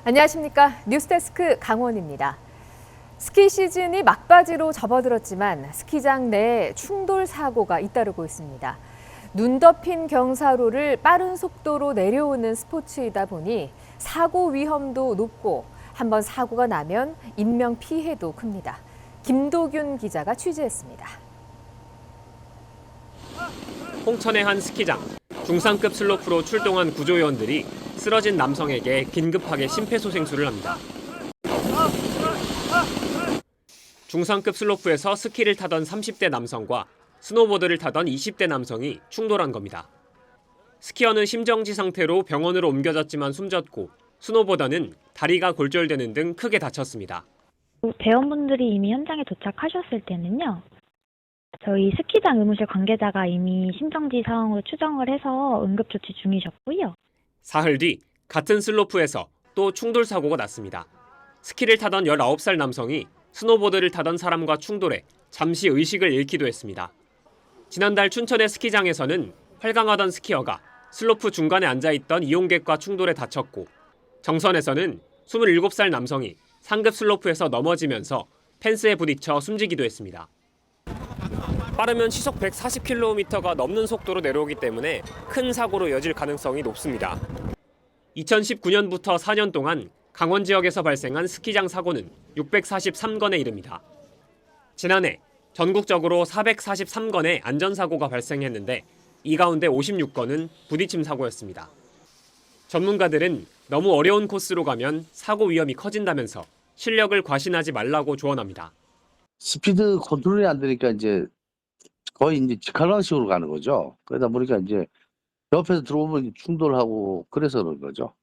안녕하십니까. 뉴스데스크 강원입니다. 스키 시즌이 막바지로 접어들었지만 스키장 내에 충돌 사고가 잇따르고 있습니다. 눈 덮인 경사로를 빠른 속도로 내려오는 스포츠이다 보니 사고 위험도 높고 한번 사고가 나면 인명 피해도 큽니다. 김도균 기자가 취재했습니다. 홍천의 한 스키장. 중상급 슬로프로 출동한 구조요원들이 쓰러진 남성에게 긴급하게 심폐소생술을 합니다. 중상급 슬로프에서 스키를 타던 30대 남성과 스노보드를 타던 20대 남성이 충돌한 겁니다. 스키어는 심정지 상태로 병원으로 옮겨졌지만 숨졌고 스노보더는 다리가 골절되는 등 크게 다쳤습니다. 대원분들이 이미 현장에 도착하셨을 때는요. 저희 스키장 의무실 관계자가 이미 심정지 상황으로 추정을 해서 응급조치 중이셨고요. 사흘 뒤 같은 슬로프에서 또 충돌 사고가 났습니다. 스키를 타던 19살 남성이 스노보드를 타던 사람과 충돌해 잠시 의식을 잃기도 했습니다. 지난달 춘천의 스키장에서는 활강하던 스키어가 슬로프 중간에 앉아있던 이용객과 충돌해 다쳤고 정선에서는 27살 남성이 상급 슬로프에서 넘어지면서 펜스에 부딪혀 숨지기도 했습니다. 빠르면 시속 140km가 넘는 속도로 내려오기 때문에 큰 사고로 이어질 가능성이 높습니다. 2019년부터 4년 동안 강원 지역에서 발생한 스키장 사고는 643건에 이릅니다. 지난해 전국적으로 443건의 안전사고가 발생했는데 이 가운데 56건은 부딪힘 사고였습니다. 전문가들은 너무 어려운 코스로 가면 사고 위험이 커진다면서 실력을 과신하지 말라고 조언합니다. 스피드 컨트롤이 안 되니까 이제 거의 이제 직할랑식으로 가는 거죠. 그러다 보니까 이제 옆에서 들어오면 충돌하고 그래서 그런 거죠.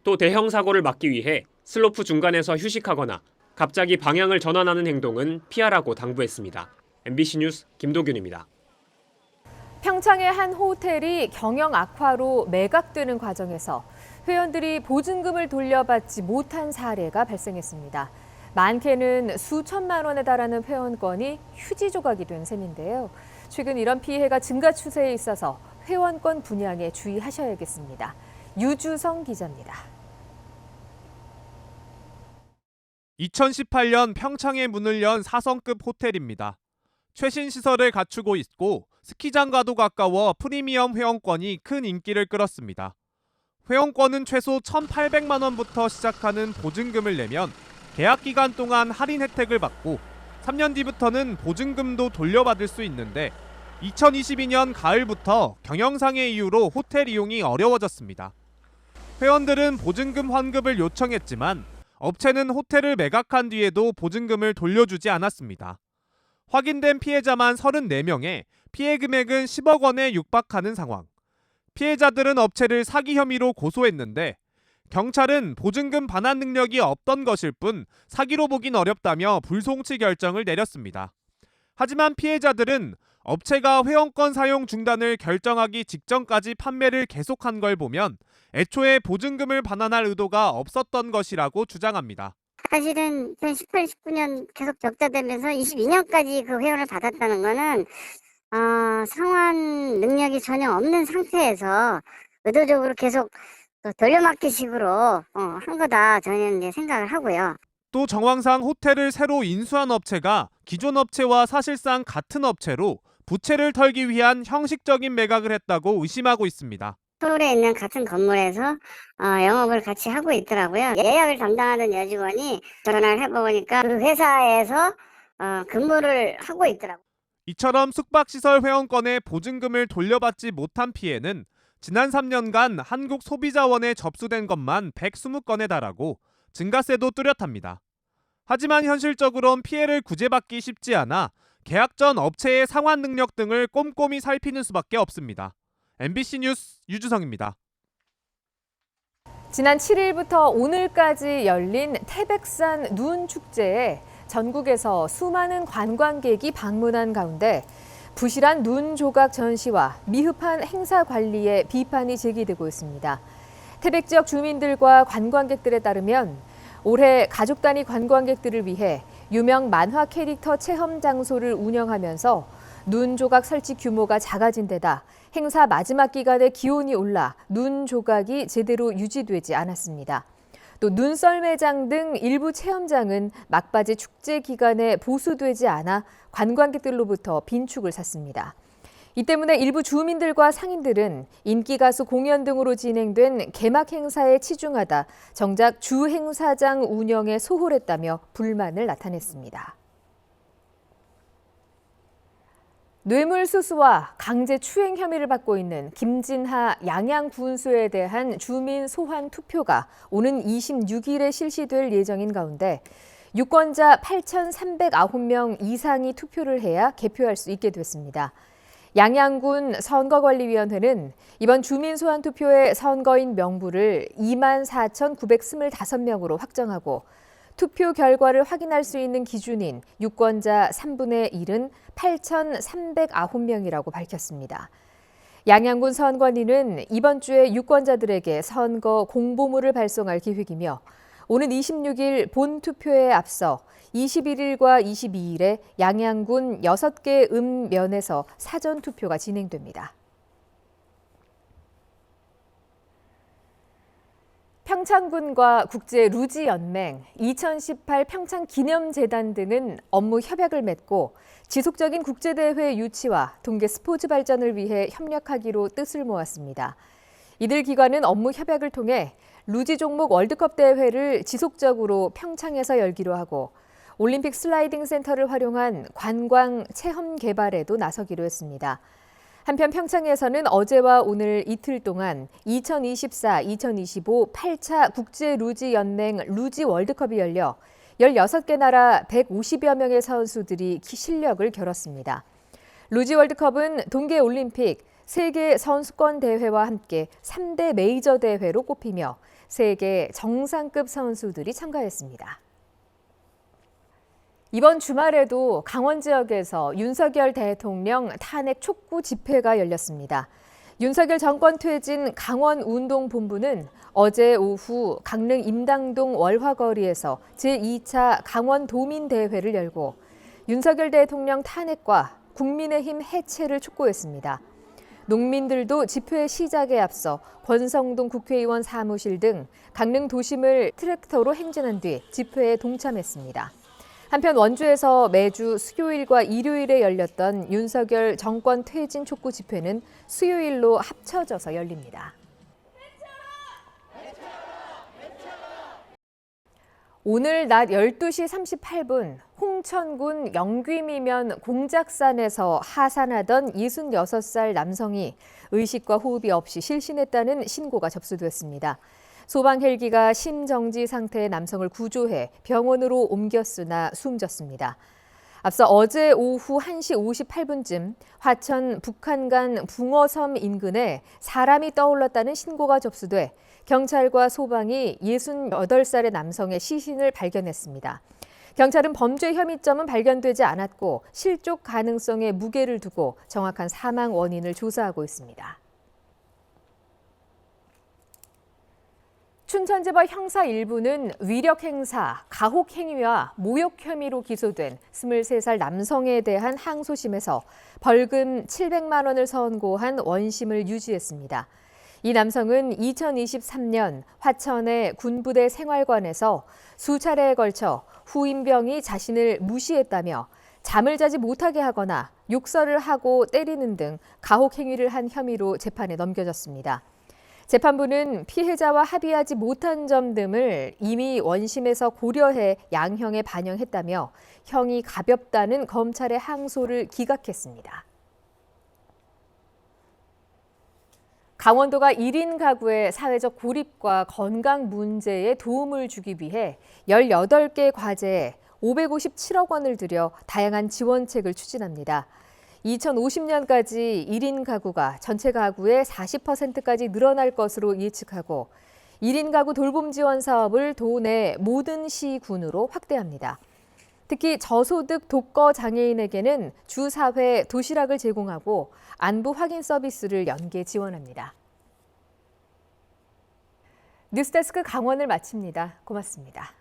또 대형 사고를 막기 위해 슬로프 중간에서 휴식하거나 갑자기 방향을 전환하는 행동은 피하라고 당부했습니다. MBC 뉴스 김도균입니다. 평창의 한 호텔이 경영 악화로 매각되는 과정에서 회원들이 보증금을 돌려받지 못한 사례가 발생했습니다. 많게는 수천만 원에 달하는 회원권이 휴지 조각이 된 셈인데요. 최근 이런 피해가 증가 추세에 있어서 회원권 분양에 주의하셔야겠습니다. 유주성 기자입니다. 2018년 평창에 문을 연 4성급 호텔입니다. 최신 시설을 갖추고 있고 스키장과도 가까워 프리미엄 회원권이 큰 인기를 끌었습니다. 회원권은 최소 1,800만 원부터 시작하는 보증금을 내면 계약 기간 동안 할인 혜택을 받고 3년 뒤부터는 보증금도 돌려받을 수 있는데 2022년 가을부터 경영상의 이유로 호텔 이용이 어려워졌습니다. 회원들은 보증금 환급을 요청했지만 업체는 호텔을 매각한 뒤에도 보증금을 돌려주지 않았습니다. 확인된 피해자만 34명에 피해 금액은 10억 원에 육박하는 상황. 피해자들은 업체를 사기 혐의로 고소했는데 경찰은 보증금 반환 능력이 없던 것일 뿐 사기로 보긴 어렵다며 불송치 결정을 내렸습니다. 하지만 피해자들은 업체가 회원권 사용 중단을 결정하기 직전까지 판매를 계속한 걸 보면 애초에 보증금을 반환할 의도가 없었던 것이라고 주장합니다. 사실은 2018, 19년 계속 적자되면서 22년까지 그 회원을 받았다는 거는 상환 능력이 전혀 없는 상태에서 의도적으로 계속 돌려막기식으로 한 거다 저는 이제 생각을 하고요. 또 정황상 호텔을 새로 인수한 업체가 기존 업체와 사실상 같은 업체로 부채를 털기 위한 형식적인 매각을 했다고 의심하고 있습니다. 서울에 있는 같은 건물에서 영업을 같이 하고 있더라고요. 예약을 담당하던 여직원이 전화를 해보니까 그 회사에서 근무를 하고 있더라고요. 이처럼 숙박시설 회원권의 보증금을 돌려받지 못한 피해는 지난 3년간 한국소비자원에 접수된 것만 120건에 달하고 증가세도 뚜렷합니다. 하지만 현실적으론 피해를 구제받기 쉽지 않아 계약 전 업체의 상환 능력 등을 꼼꼼히 살피는 수밖에 없습니다. MBC 뉴스 유주성입니다. 지난 7일부터 오늘까지 열린 태백산 눈 축제에 전국에서 수많은 관광객이 방문한 가운데 부실한 눈 조각 전시와 미흡한 행사 관리에 비판이 제기되고 있습니다. 태백 지역 주민들과 관광객들에 따르면 올해 가족 단위 관광객들을 위해 유명 만화 캐릭터 체험 장소를 운영하면서 눈 조각 설치 규모가 작아진 데다 행사 마지막 기간에 기온이 올라 눈 조각이 제대로 유지되지 않았습니다. 또 눈썰 매장 등 일부 체험장은 막바지 축제 기간에 보수되지 않아 관광객들로부터 빈축을 샀습니다. 이 때문에 일부 주민들과 상인들은 인기 가수 공연 등으로 진행된 개막 행사에 치중하다 정작 주 행사장 운영에 소홀했다며 불만을 나타냈습니다. 뇌물수수와 강제추행 혐의를 받고 있는 김진하 양양군수에 대한 주민 소환 투표가 오는 26일에 실시될 예정인 가운데 유권자 8,309명 이상이 투표를 해야 개표할 수 있게 됐습니다. 양양군 선거관리위원회는 이번 주민 소환 투표의 선거인 명부를 24,925명으로 확정하고 투표 결과를 확인할 수 있는 기준인 유권자 3분의 1은 8,309명이라고 밝혔습니다. 양양군 선관위는 이번 주에 유권자들에게 선거 공보물을 발송할 계획이며 오는 26일 본투표에 앞서 21일과 22일에 양양군 6개 읍면에서 사전투표가 진행됩니다. 평창군과 국제루지연맹, 2018 평창기념재단 등은 업무 협약을 맺고 지속적인 국제대회 유치와 동계 스포츠 발전을 위해 협력하기로 뜻을 모았습니다. 이들 기관은 업무 협약을 통해 루지 종목 월드컵 대회를 지속적으로 평창에서 열기로 하고 올림픽 슬라이딩 센터를 활용한 관광 체험 개발에도 나서기로 했습니다. 한편 평창에서는 어제와 오늘 이틀 동안 2024-2025 8차 국제루지연맹 루지 월드컵이 열려 16개 나라 150여 명의 선수들이 실력을 겨뤘습니다. 루지 월드컵은 동계올림픽, 세계 선수권 대회와 함께 3대 메이저 대회로 꼽히며 세계 정상급 선수들이 참가했습니다. 이번 주말에도 강원 지역에서 윤석열 대통령 탄핵 촉구 집회가 열렸습니다. 윤석열 정권 퇴진 강원운동본부는 어제 오후 강릉 임당동 월화거리에서 제2차 강원도민대회를 열고 윤석열 대통령 탄핵과 국민의힘 해체를 촉구했습니다. 농민들도 집회 시작에 앞서 권성동 국회의원 사무실 등 강릉 도심을 트랙터로 행진한 뒤 집회에 동참했습니다. 한편 원주에서 매주 수요일과 일요일에 열렸던 윤석열 정권 퇴진 촉구 집회는 수요일로 합쳐져서 열립니다. 오늘 낮 12시 38분 홍천군 영귀미면 공작산에서 하산하던 66살 남성이 의식과 호흡이 없이 실신했다는 신고가 접수됐습니다. 소방 헬기가 심정지 상태의 남성을 구조해 병원으로 옮겼으나 숨졌습니다. 앞서 어제 오후 1시 58분쯤 화천 북한간 붕어섬 인근에 사람이 떠올랐다는 신고가 접수돼 경찰과 소방이 68살의 남성의 시신을 발견했습니다. 경찰은 범죄 혐의점은 발견되지 않았고 실족 가능성에 무게를 두고 정확한 사망 원인을 조사하고 있습니다. 춘천지법 형사 1부는 위력행사, 가혹행위와 모욕 혐의로 기소된 23살 남성에 대한 항소심에서 벌금 700만 원을 선고한 원심을 유지했습니다. 이 남성은 2023년 화천의 군부대 생활관에서 수차례에 걸쳐 후임병이 자신을 무시했다며 잠을 자지 못하게 하거나 욕설을 하고 때리는 등 가혹행위를 한 혐의로 재판에 넘겨졌습니다. 재판부는 피해자와 합의하지 못한 점 등을 이미 원심에서 고려해 양형에 반영했다며 형이 가볍다는 검찰의 항소를 기각했습니다. 강원도가 1인 가구의 사회적 고립과 건강 문제에 도움을 주기 위해 18개 과제에 557억 원을 들여 다양한 지원책을 추진합니다. 2050년까지 1인 가구가 전체 가구의 40%까지 늘어날 것으로 예측하고 1인 가구 돌봄 지원 사업을 도내 모든 시군으로 확대합니다. 특히 저소득 독거 장애인에게는 주 4회 도시락을 제공하고 안부 확인 서비스를 연계 지원합니다. 뉴스데스크 강원을 마칩니다. 고맙습니다.